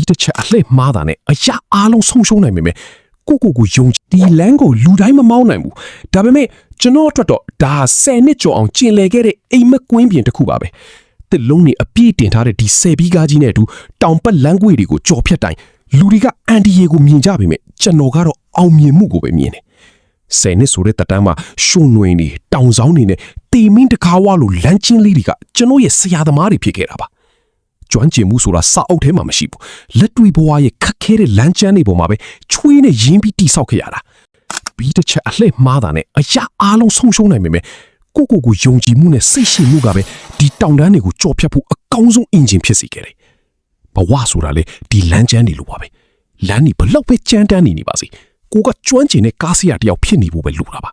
ပြီးတစ်ချက်အလှည့်မှားတာနဲ့အရာအားလုံးဆုံးရှုံးနိုင်ပေမဲ့ကိုယုံဒီလမ်းကိုလူတိုင်းမမောင်းနိုင်ဘူးဒါပေမဲ့ကျွန်တော်အတွက်တော့ဒါ10နှစ်ကျော်အောင်ကျင်လည်ခဲ့တဲ့အိမ်မက်ကွင်းပြင်တစ်ခုပါပဲတစ်လုံးနဲ့အပြည့်တင်ထားတဲ့ဒီ10ဘီးကားကြီးနဲ့အတူတောင်ပတ်လမ်းကွေ့တွေကိုကြော်ဖြတ်တိုင်းလူတွေကအန်ဒီယေကိုမြင်ကြပေမဲ့ကျွန်တော်ကတော့အောင်မြင်မှုကိုပဲမြင်တယ်10နှစ်ဆိုတဲ့တက်တန်းမှာရှုံနွေနေတောင်ဆောင်နေနဲ့တေမင်းတကားဝါလိုလမ်းချင်းလေးတွေကကျွန်တော်ရဲ့ဆရာသမားတွေဖြစ်ခဲ့တာပါကျွမ်းကျင်မှုဆိုတာစာအုပ်ထဲမှာမရှိဘူးလက်တွေ့ဘဝရဲ့ခက်ခဲတဲ့လမ်းကျန်းတွေပေါ်မှာပဲချွေးနဲ့ရင်းပြီးတိဆောက်ခဲ့ရတာပြီးတစ်ချက်အလှည့်မှားတာနဲ့အရာအားလုံးဆုံးရှုံးနိုင်ပေမဲ့ကိုယုံကြည်မှုနဲ့စိတ်ရှိမှုကပဲဒီတောင်တန်းတွေကိုကြော်ဖြတ်ဖို့အကောင်းဆုံးအင်ဂျင်ဖြစ်စေခဲ့တယ်ဘဝဆိုတာလေဒီလမ်းကျန်းတွေလိုပါပဲလမ်းကြီးဘလောက်ပဲကြမ်းတမ်းနေပါစေကိုကကျွမ်းကျင်တဲ့ကားစီးရတယောက်ဖြစ်နေဖို့ပဲလိုတာပါ